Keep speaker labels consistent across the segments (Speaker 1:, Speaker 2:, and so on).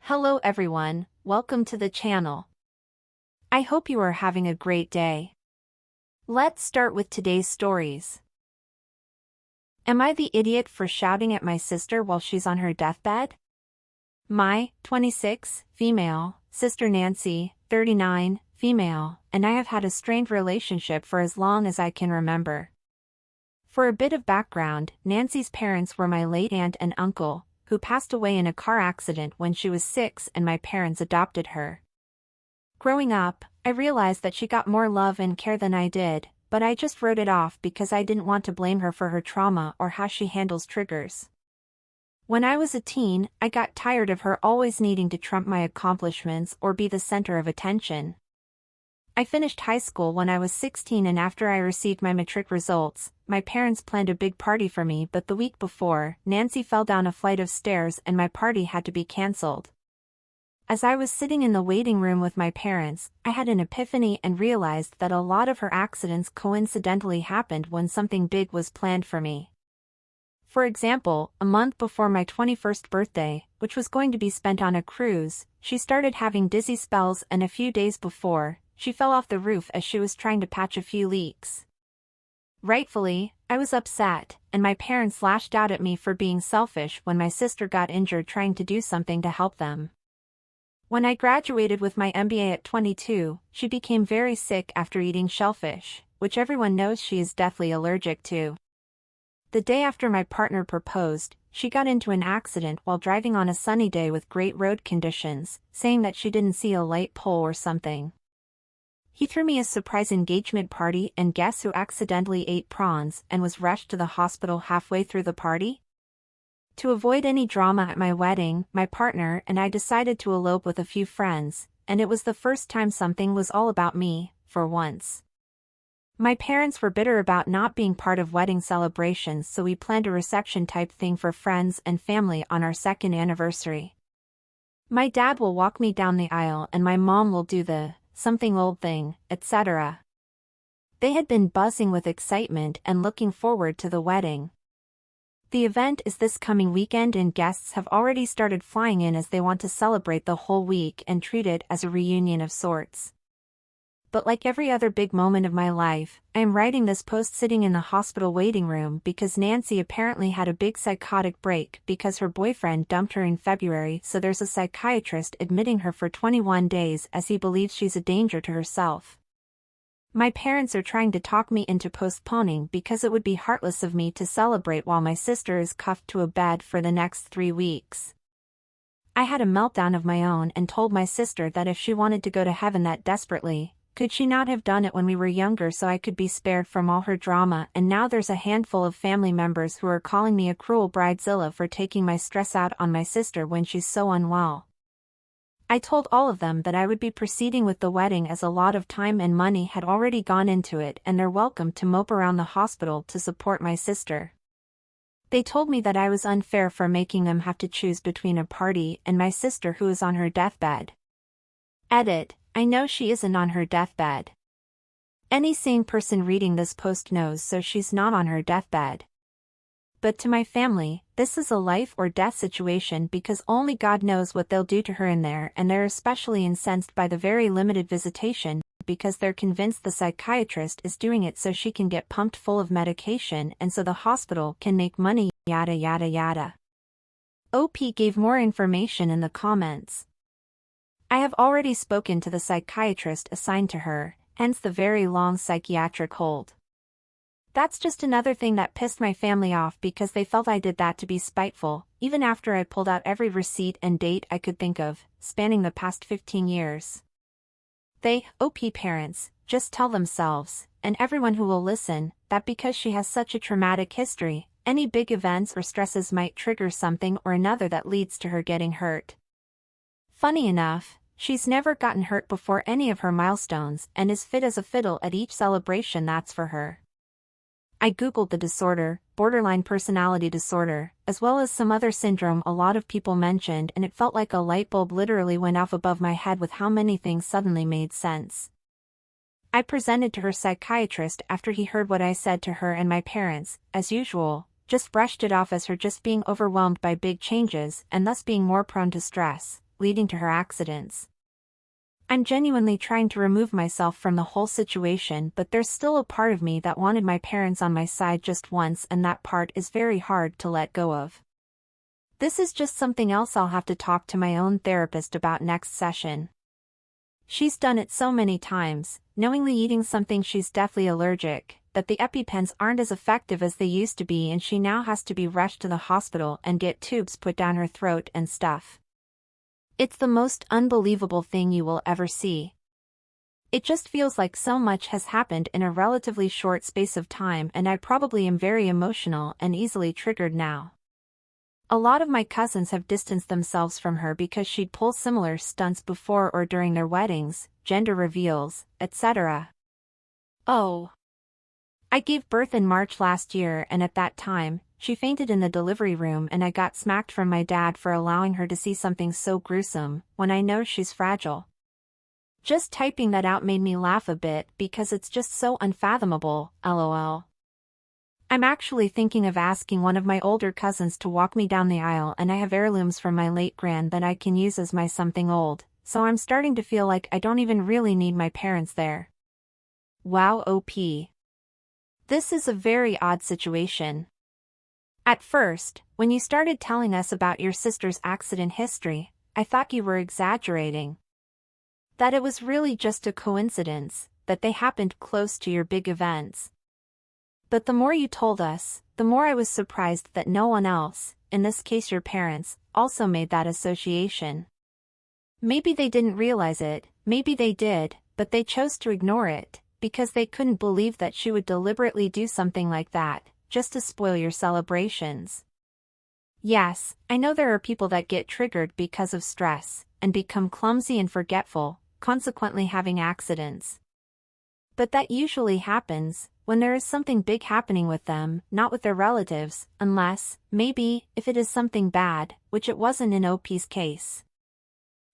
Speaker 1: Hello everyone, welcome to the channel. I hope you are having a great day. Let's start with today's stories. Am I the idiot for shouting at my sister while she's on her deathbed? My, 26, female, sister Nancy, 39, female, and I have had a strained relationship for as long as I can remember. For a bit of background, Nancy's parents were my late aunt and uncle, who passed away in a car accident when she was 6 and my parents adopted her. Growing up, I realized that she got more love and care than I did, but I just wrote it off because I didn't want to blame her for her trauma or how she handles triggers. When I was a teen, I got tired of her always needing to trump my accomplishments or be the center of attention. I finished high school when I was 16 and after I received my matric results, my parents planned a big party for me, but the week before, Nancy fell down a flight of stairs and my party had to be cancelled. As I was sitting in the waiting room with my parents, I had an epiphany and realized that a lot of her accidents coincidentally happened when something big was planned for me. For example, a month before my 21st birthday, which was going to be spent on a cruise, she started having dizzy spells, and a few days before, she fell off the roof as she was trying to patch a few leaks. Rightfully, I was upset, and my parents lashed out at me for being selfish when my sister got injured trying to do something to help them. When I graduated with my MBA at 22, she became very sick after eating shellfish, which everyone knows she is deathly allergic to. The day after my partner proposed, she got into an accident while driving on a sunny day with great road conditions, saying that she didn't see a light pole or something. He threw me a surprise engagement party, and guess who accidentally ate prawns and was rushed to the hospital halfway through the party? To avoid any drama at my wedding, my partner and I decided to elope with a few friends, and it was the first time something was all about me, for once. My parents were bitter about not being part of wedding celebrations, so we planned a reception-type thing for friends and family on our second anniversary. My dad will walk me down the aisle and my mom will do the something old thing, etc. They had been buzzing with excitement and looking forward to the wedding. The event is this coming weekend and guests have already started flying in as they want to celebrate the whole week and treat it as a reunion of sorts. But like every other big moment of my life, I am writing this post sitting in the hospital waiting room because Nancy apparently had a big psychotic break because her boyfriend dumped her in February, so there's a psychiatrist admitting her for 21 days as he believes she's a danger to herself. My parents are trying to talk me into postponing because it would be heartless of me to celebrate while my sister is cuffed to a bed for the next 3 weeks. I had a meltdown of my own and told my sister that if she wanted to go to heaven that desperately, could she not have done it when we were younger so I could be spared from all her drama, and now there's a handful of family members who are calling me a cruel bridezilla for taking my stress out on my sister when she's so unwell. I told all of them that I would be proceeding with the wedding as a lot of time and money had already gone into it and they're welcome to mope around the hospital to support my sister. They told me that I was unfair for making them have to choose between a party and my sister who is on her deathbed. Edit. I know she isn't on her deathbed. Any sane person reading this post knows so she's not on her deathbed. But to my family, this is a life or death situation because only God knows what they'll do to her in there, and they're especially incensed by the very limited visitation because they're convinced the psychiatrist is doing it so she can get pumped full of medication and so the hospital can make money, yada yada yada. OP gave more information in the comments. I have already spoken to the psychiatrist assigned to her, hence the very long psychiatric hold. That's just another thing that pissed my family off because they felt I did that to be spiteful, even after I pulled out every receipt and date I could think of, spanning the past 15 years. They, OP parents, just tell themselves, and everyone who will listen, that because she has such a traumatic history, any big events or stresses might trigger something or another that leads to her getting hurt. Funny enough, she's never gotten hurt before any of her milestones and is fit as a fiddle at each celebration that's for her. I googled the disorder, borderline personality disorder, as well as some other syndrome a lot of people mentioned, and it felt like a light bulb literally went off above my head with how many things suddenly made sense. I presented to her psychiatrist after he heard what I said to her, and my parents, as usual, just brushed it off as her just being overwhelmed by big changes and thus being more prone to stress, leading to her accidents. I'm genuinely trying to remove myself from the whole situation, but there's still a part of me that wanted my parents on my side just once, and that part is very hard to let go of. This is just something else I'll have to talk to my own therapist about next session. She's done it so many times, knowingly eating something she's deathly allergic, that the EpiPens aren't as effective as they used to be, and she now has to be rushed to the hospital and get tubes put down her throat and stuff. It's the most unbelievable thing you will ever see. It just feels like so much has happened in a relatively short space of time, and I probably am very emotional and easily triggered now. A lot of my cousins have distanced themselves from her because she'd pull similar stunts before or during their weddings, gender reveals, etc. Oh. I gave birth in March last year, and at that time, she fainted in the delivery room, and I got smacked from my dad for allowing her to see something so gruesome, when I know she's fragile. Just typing that out made me laugh a bit because it's just so unfathomable, lol. I'm actually thinking of asking one of my older cousins to walk me down the aisle, and I have heirlooms from my late grand that I can use as my something old, so I'm starting to feel like I don't even really need my parents there. Wow, OP. This is a very odd situation. At first, when you started telling us about your sister's accident history, I thought you were exaggerating. That it was really just a coincidence, that they happened close to your big events. But the more you told us, the more I was surprised that no one else, in this case your parents, also made that association. Maybe they didn't realize it, maybe they did, but they chose to ignore it, because they couldn't believe that she would deliberately do something like that, just to spoil your celebrations. Yes, I know there are people that get triggered because of stress, and become clumsy and forgetful, consequently having accidents. But that usually happens when there is something big happening with them, not with their relatives, unless, maybe, if it is something bad, which it wasn't in OP's case.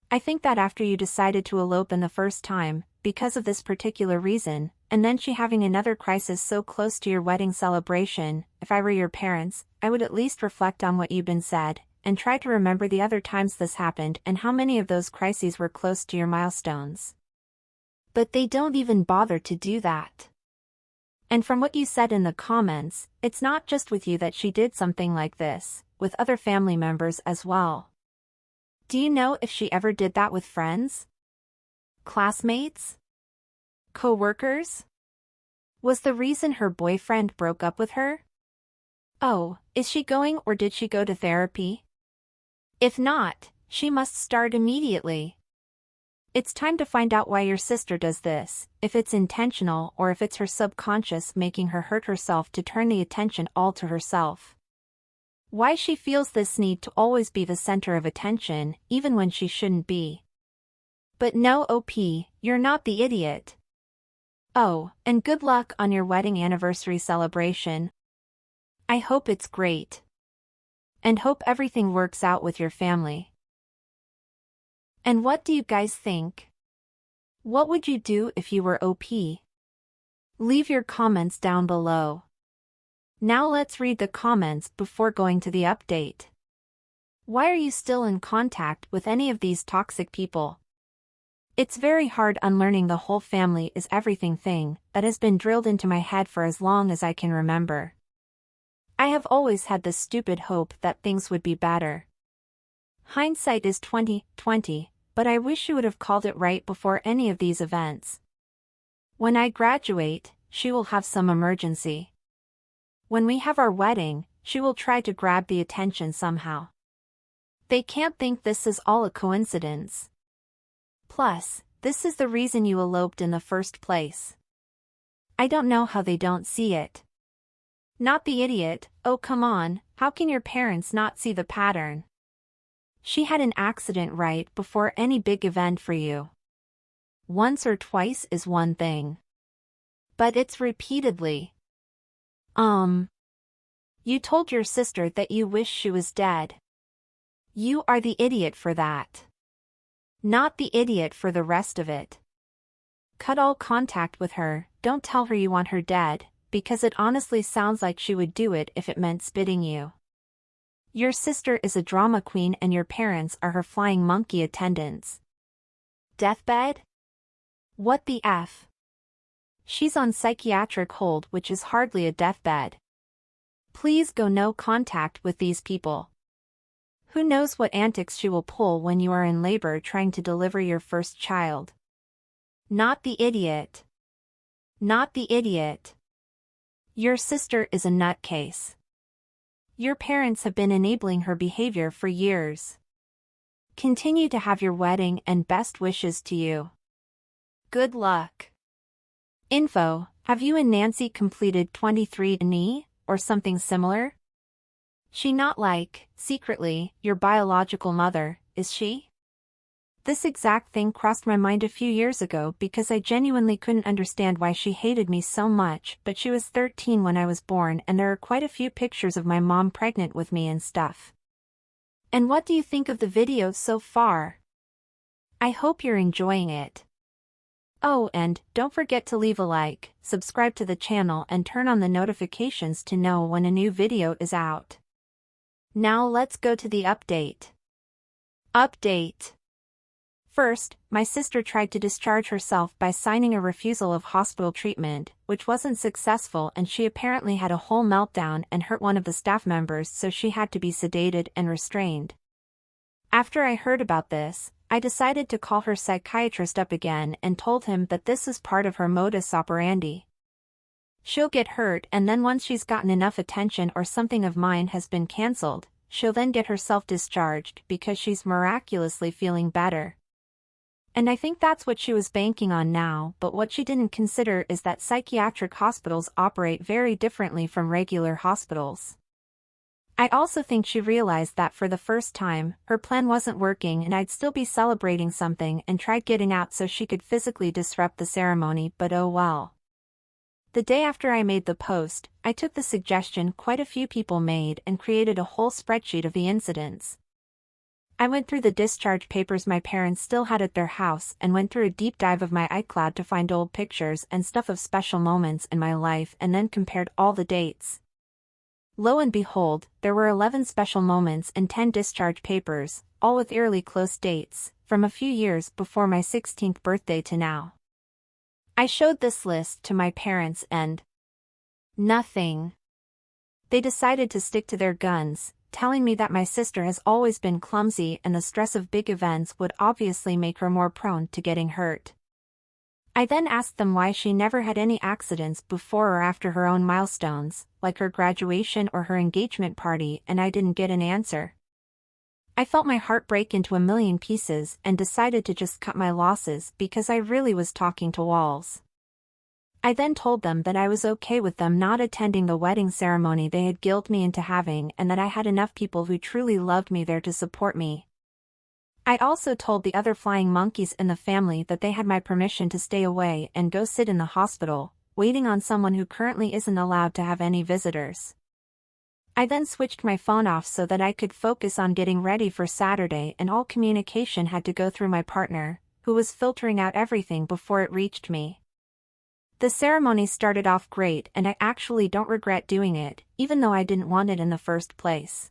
Speaker 1: I think that after you decided to elope in the first time, because of this particular reason, and then she having another crisis so close to your wedding celebration, if I were your parents, I would at least reflect on what you've been said, and try to remember the other times this happened and how many of those crises were close to your milestones. But they don't even bother to do that. And from what you said in the comments, it's not just with you that she did something like this, with other family members as well. Do you know if she ever did that with friends? Classmates? Co-workers? Was the reason her boyfriend broke up with her? Oh, is she going, or did she go to therapy? If not, she must start immediately. It's time to find out why your sister does this, if it's intentional or if it's her subconscious making her hurt herself to turn the attention all to herself. Why she feels this need to always be the center of attention, even when she shouldn't be. But no, OP, you're not the idiot. Oh, and good luck on your wedding anniversary celebration. I hope it's great. And hope everything works out with your family. And what do you guys think? What would you do if you were OP? Leave your comments down below. Now let's read the comments before going to the update. Why are you still in contact with any of these toxic people? It's very hard unlearning the whole family is everything thing that has been drilled into my head for as long as I can remember. I have always had this stupid hope that things would be better. Hindsight is 20/20, but I wish you would have called it right before any of these events. When I graduate, she will have some emergency. When we have our wedding, she will try to grab the attention somehow. They can't think this is all a coincidence. Plus, this is the reason you eloped in the first place. I don't know how they don't see it. Not the idiot, oh come on, how can your parents not see the pattern? She had an accident right before any big event for you. Once or twice is one thing. But it's repeatedly. You told your sister that you wish she was dead. You are the idiot for that. Not the idiot for the rest of it. Cut all contact with her, don't tell her you want her dead, because it honestly sounds like she would do it if it meant spitting you. Your sister is a drama queen and your parents are her flying monkey attendants. Deathbed? What the F? She's on psychiatric hold, which is hardly a deathbed. Please go no contact with these people. Who knows what antics she will pull when you are in labor trying to deliver your first child. Not the idiot. Not the idiot. Your sister is a nutcase. Your parents have been enabling her behavior for years. Continue to have your wedding and best wishes to you. Good luck. Info: have you and Nancy completed 23andMe, or something similar? She not like, secretly, your biological mother, is she? This exact thing crossed my mind a few years ago because I genuinely couldn't understand why she hated me so much, but she was 13 when I was born and there are quite a few pictures of my mom pregnant with me and stuff. And what do you think of the video so far? I hope you're enjoying it. Oh, and don't forget to leave a like, subscribe to the channel and turn on the notifications to know when a new video is out. Now let's go to the update. Update. First, my sister tried to discharge herself by signing a refusal of hospital treatment, which wasn't successful, and she apparently had a whole meltdown and hurt one of the staff members, so she had to be sedated and restrained. After I heard about this, I decided to call her psychiatrist up again and told him that this is part of her modus operandi. She'll get hurt, and then once she's gotten enough attention or something of mine has been cancelled, she'll then get herself discharged because she's miraculously feeling better. And I think that's what she was banking on now, but what she didn't consider is that psychiatric hospitals operate very differently from regular hospitals. I also think she realized that for the first time, her plan wasn't working and I'd still be celebrating something and tried getting out so she could physically disrupt the ceremony, but oh well. The day after I made the post, I took the suggestion quite a few people made and created a whole spreadsheet of the incidents. I went through the discharge papers my parents still had at their house and went through a deep dive of my iCloud to find old pictures and stuff of special moments in my life and then compared all the dates. Lo and behold, there were 11 special moments and 10 discharge papers, all with eerily close dates, from a few years before my 16th birthday to now. I showed this list to my parents and nothing. They decided to stick to their guns, telling me that my sister has always been clumsy and the stress of big events would obviously make her more prone to getting hurt. I then asked them why she never had any accidents before or after her own milestones, like her graduation or her engagement party, and I didn't get an answer. I felt my heart break into a million pieces and decided to just cut my losses because I really was talking to walls. I then told them that I was okay with them not attending the wedding ceremony they had guilted me into having and that I had enough people who truly loved me there to support me. I also told the other flying monkeys in the family that they had my permission to stay away and go sit in the hospital, waiting on someone who currently isn't allowed to have any visitors. I then switched my phone off so that I could focus on getting ready for Saturday, and all communication had to go through my partner, who was filtering out everything before it reached me. The ceremony started off great and I actually don't regret doing it, even though I didn't want it in the first place.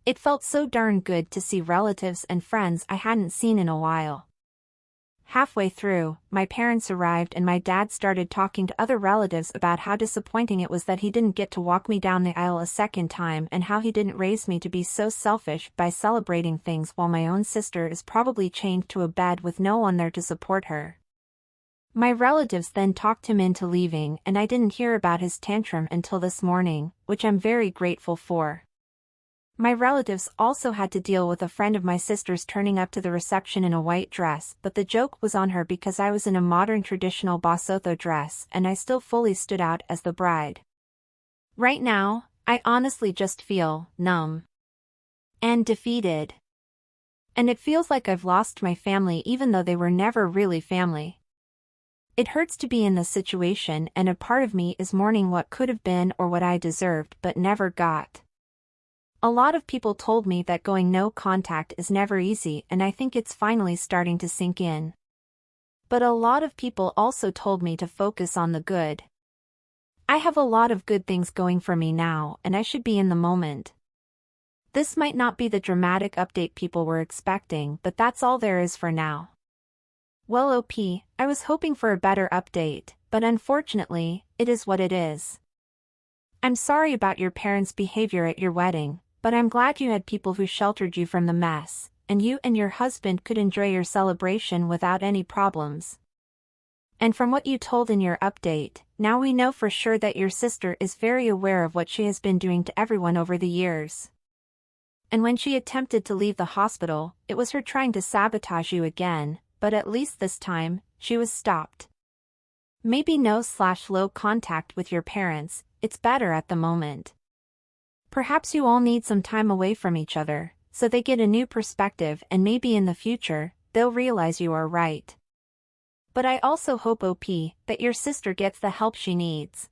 Speaker 1: It felt so darn good to see relatives and friends I hadn't seen in a while. Halfway through, my parents arrived and my dad started talking to other relatives about how disappointing it was that he didn't get to walk me down the aisle a second time and how he didn't raise me to be so selfish by celebrating things while my own sister is probably chained to a bed with no one there to support her. My relatives then talked him into leaving and I didn't hear about his tantrum until this morning, which I'm very grateful for. My relatives also had to deal with a friend of my sister's turning up to the reception in a white dress, but the joke was on her because I was in a modern traditional Basotho dress and I still fully stood out as the bride. Right now, I honestly just feel numb and defeated. And it feels like I've lost my family even though they were never really family. It hurts to be in this situation and a part of me is mourning what could have been or what I deserved but never got. A lot of people told me that going no contact is never easy and I think it's finally starting to sink in. But a lot of people also told me to focus on the good. I have a lot of good things going for me now and I should be in the moment. This might not be the dramatic update people were expecting, but that's all there is for now. Well, OP, I was hoping for a better update, but unfortunately, it is what it is. I'm sorry about your parents' behavior at your wedding, but I'm glad you had people who sheltered you from the mess, and you and your husband could enjoy your celebration without any problems. And from what you told in your update, now we know for sure that your sister is very aware of what she has been doing to everyone over the years. And when she attempted to leave the hospital, it was her trying to sabotage you again, but at least this time, she was stopped. Maybe no/low contact with your parents, it's better at the moment. Perhaps you all need some time away from each other, so they get a new perspective and maybe in the future, they'll realize you are right. But I also hope, OP, that your sister gets the help she needs.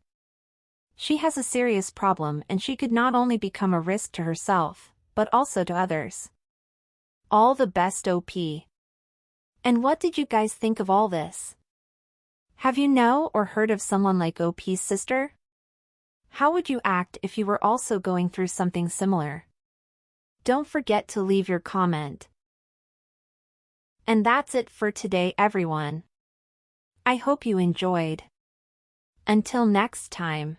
Speaker 1: She has a serious problem and she could not only become a risk to herself, but also to others. All the best, OP. And what did you guys think of all this? Have you know or heard of someone like OP's sister? How would you act if you were also going through something similar? Don't forget to leave your comment. And that's it for today, everyone. I hope you enjoyed. Until next time.